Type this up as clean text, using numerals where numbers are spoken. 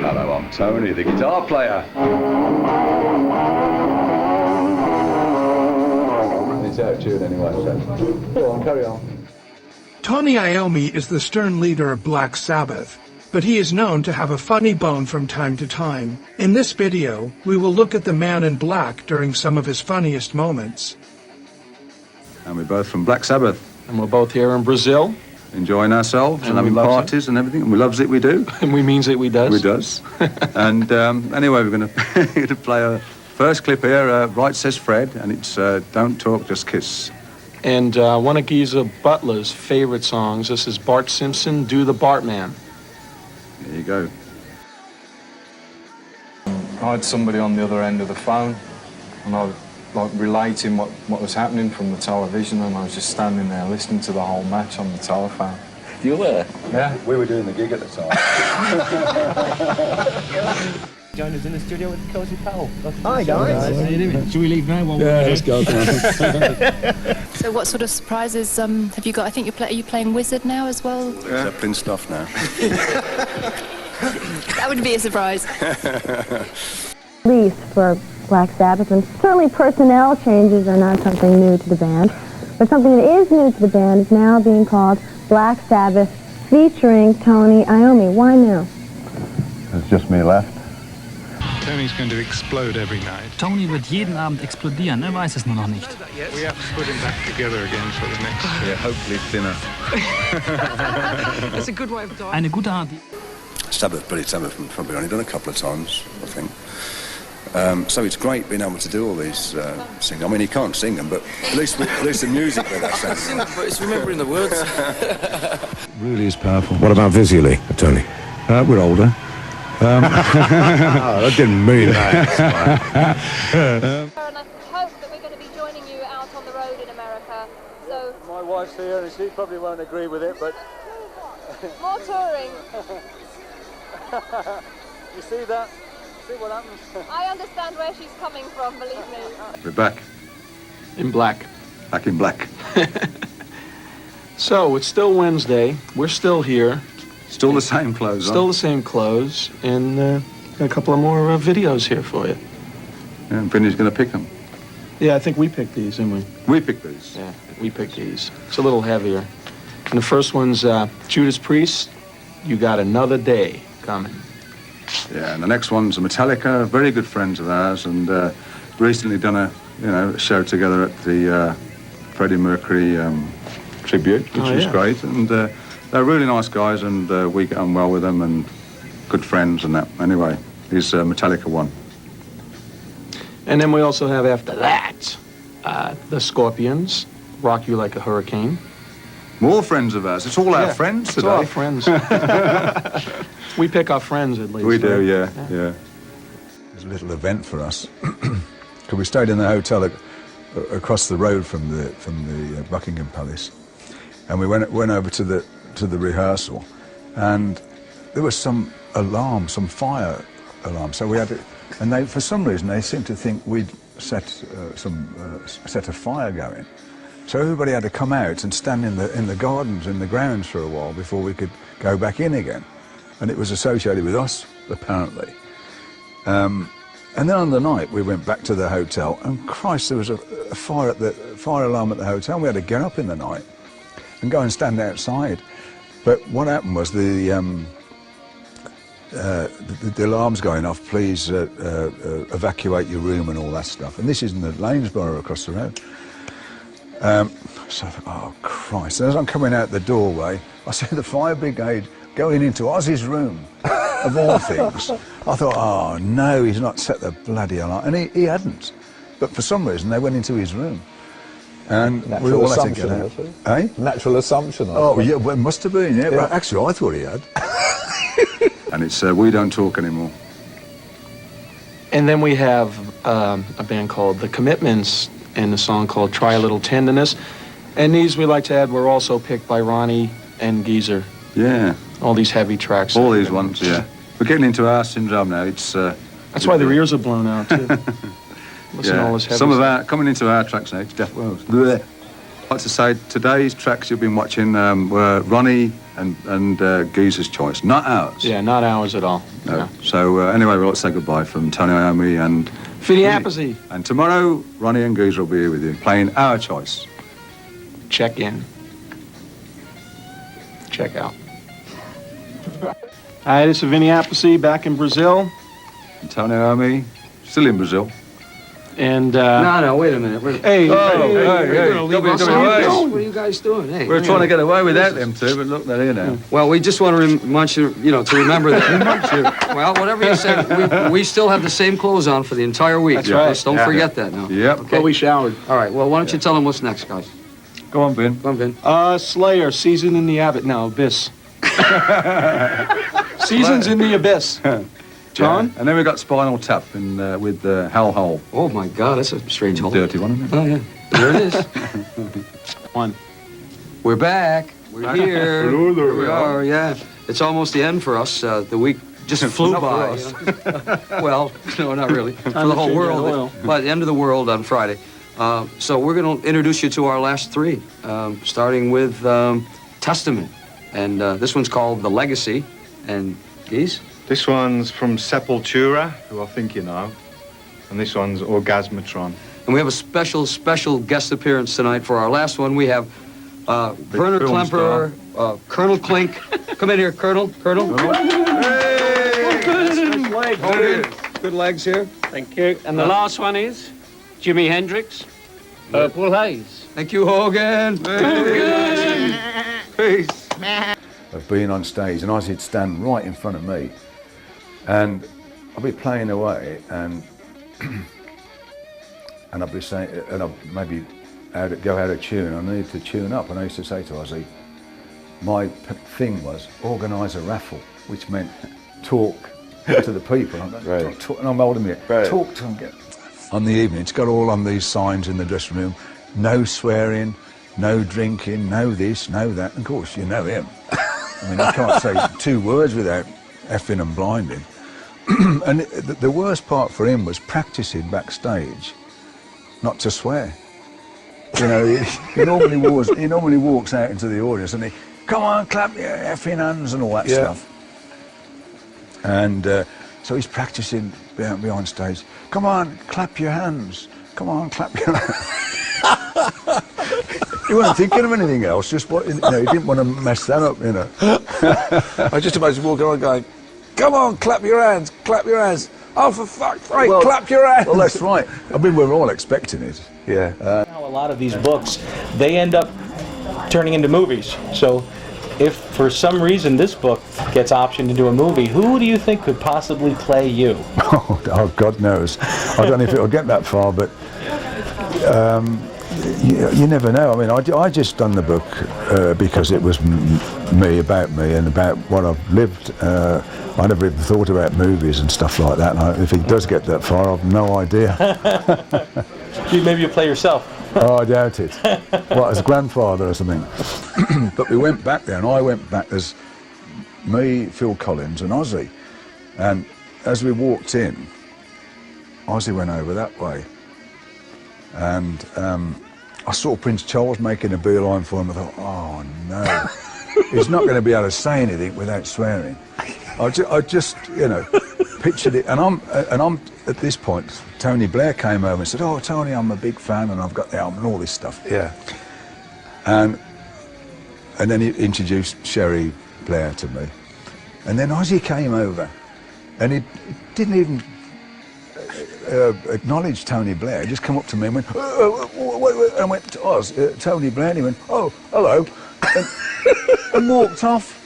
Hello, I'm Tony, the guitar player. It's out of tune anyway, so go on, carry on. Tony Iommi is the stern leader of Black Sabbath, but he is known to have a funny bone from time to time. In this video, we will look at the man in black during some of his funniest moments. And we're both from Black Sabbath. And we're both here in Brazil. Enjoying ourselves and having parties and everything. And we loves it, we do. And we means it, we does. We does. And anyway, we're going to play a first clip here. Right Says Fred, and it's Don't Talk, Just Kiss. And one of Geezer Butler's favorite songs. This is Bart Simpson, Do the Bartman. There you go. I had somebody on the other end of the phone, and I was like relating what was happening from the television, and I was just standing there listening to the whole match on the telephone. You were? Yeah. We were doing the gig at the time. Join us in the studio with Cozy Powell. Hi guys. How you doing? Should we leave now? Let's go. So what sort of surprises have you got? I think are you playing Wizard now as well? Yeah. Zeppelin stuff now. That would be a surprise. Least for Black Sabbath, and certainly personnel changes are not something new to the band, but something that is new to the band is now being called Black Sabbath featuring Tony Iommi. Why now? There's just me left. Tony's going to explode every night. Tony wird jeden Abend explodieren, weiß es nur noch nicht. We have to put him back together again for the next. Yeah, hopefully thinner. That's a good way of dying. Eine gute Art. Sabbath, Billy Sabbath, we've probably only done a couple of times, I think. So it's great being able to do all these sing. I mean, he can't sing them, but at least the music with that. But it's remembering the words. Really is powerful. What about visually, Tony? We're older. I didn't mean that. And I hope that we're going to be joining you out on the road in America. So my wife's here, and she probably won't agree with it, but more touring. You see that? See what happens? I understand where she's coming from, believe me. We're back. In black. Back in black. So, it's still Wednesday. We're still here. Still the same clothes, Still the same clothes. And got a couple of more videos here for you. Yeah, and Vinny's going to pick them. Yeah, I think we picked these, didn't we? We picked these. Yeah, we picked these. It's a little heavier. And the first one's Judas Priest, You Got Another Day Coming. Yeah, and the next one's Metallica, very good friends of ours, and recently done a show together at the Freddie Mercury tribute, which was great. And they're really nice guys, and we get on well with them, and good friends and that. Anyway, here's Metallica one. And then we also have after that, the Scorpions, Rock You Like a Hurricane. More friends of ours. It's all our friends today. It's all our friends. We pick our friends at least. We do, yeah. It was a little event for us. Because we stayed in the hotel across the road from the Buckingham Palace, and we went over to the rehearsal, and there was some alarm, some fire alarm. So we had to, and they, for some reason, they seemed to think we'd set a fire going. So everybody had to come out and stand in the gardens, in the grounds for a while before we could go back in again. And it was associated with us, apparently. And then on the night, we went back to the hotel, and Christ, there was a fire alarm at the hotel. We had to get up in the night and go and stand outside. But what happened was the alarm's going off, please evacuate your room and all that stuff. And this is in the Lanesborough across the road. So I thought, oh Christ. And as I'm coming out the doorway, I see the fire brigade going into Ozzy's room, of all things. I thought, oh no, he's not set the bloody alarm. And he hadn't. But for some reason, they went into his room. And we all had to get out. Eh? Natural assumption. Oh, yeah, well, it must have been, yeah. But actually, I thought he had. And it's We Don't Talk Anymore. And then we have a band called The Commitments and a song called Try a Little Tenderness. And these, we like to add, were also picked by Ronnie and Geezer. Yeah. All these heavy tracks. All these ones, yeah. We're getting into our syndrome now. It's that's why their ears are blown out, too. Listen to all this heavy some of stuff. our, coming into our tracks now, it's I'd like to say today's tracks you've been watching were Ronnie and Geezer's choice, not ours. Yeah, not ours at all. No. Yeah. So anyway, we'll say goodbye from Tony Iommi and Finny Appice. And tomorrow, Ronnie and Geezer will be here with you, playing our choice. Check in. Check out. Hi, this is Vinny Appice back in Brazil. And Tony Iommi, still in Brazil. And No, wait a minute. Hey, You're gonna leave us WWA. alone? What are you guys doing? Hey, We're trying to get away without them two, but look, they're here now. Well, we just want to remind you, to remember that. Well, whatever you said, we still have the same clothes on for the entire week. That's right. Let's don't forget that now. Yep. Okay. Well, we showered. All right. Well, why don't you tell them what's next, guys? Go on, Ben. Go on, Vin. Slayer, Season in the Abyss. No, Abyss. Seasons in the Abyss. John? Yeah. And then we got Spinal Tap with Hell Hole. Oh my God, that's a strange hole. Dirty one, isn't it? Oh yeah. There it is. One. We're back. We're here. Hello there. Here we are. Yeah. It's almost the end for us. The week just flew Not by. for us. Well, no, not really. For Time the to whole change that world. oil. But the end of the world on Friday. So we're going to introduce you to our last three, starting with Testament. And this one's called The Legacy. And Geese? This one's from Sepultura, who I think you know. And this one's Orgasmatron. And we have a special guest appearance tonight for our last one. We have Werner film Klemperer, Colonel Klink. Come in here, Colonel. Good legs here. Thank you. And the last one is Jimi Hendrix, Purple Haze. Thank you, Hogan. Peace. Of being on stage, and Ozzy'd stand right in front of me, and I'd be playing away, and I'd be saying, and I'd maybe go out of tune. I needed to tune up, and I used to say to Ozzy, my thing was organise a raffle, which meant talk to the people. And I'm holding me, talk to them. On the evening, it's got all on these signs in the dressing room: no swearing, no drinking, no this, no that. And of course, you know him. I mean, I can't say 2 words without effing and blinding. And the worst part for him was practicing backstage not to swear. You know, he normally walks out into the audience and he, come on, clap your effing hands and all that stuff. And so he's practicing behind stage. Come on, clap your hands. Come on, clap your hands. He wasn't thinking of anything else, just what, he didn't want to mess that up, I just imagine walking on going, come on, clap your hands, clap your hands. Oh, for fuck's sake, clap your hands. Well, that's right. I mean, we're all expecting it. Yeah. A lot of these books, they end up turning into movies. So if for some reason this book gets optioned into a movie, who do you think could possibly play you? Oh, God knows. I don't know if it'll get that far, but you never know. I mean, I just done the book because it was me, about me, and about what I've lived. I never even thought about movies and stuff like that. And if it does get that far, I've no idea. Maybe you'll play yourself. Oh, I doubt it. What, as a grandfather or something? But we went back there, and I went back as me, Phil Collins, and Ozzy. And as we walked in, Ozzy went over that way. And I saw Prince Charles making a beeline for him. I thought, oh no, he's not going to be able to say anything without swearing. I just, pictured it. And I'm at this point, Tony Blair came over and said, oh, Tony, I'm a big fan, and I've got the album and all this stuff. Yeah. And then he introduced Sherry Blair to me. And then Ozzy came over, and he didn't even acknowledged Tony Blair. He just come up to me and went, and I went to Oz, Tony Blair, and he went, oh, hello, and walked off.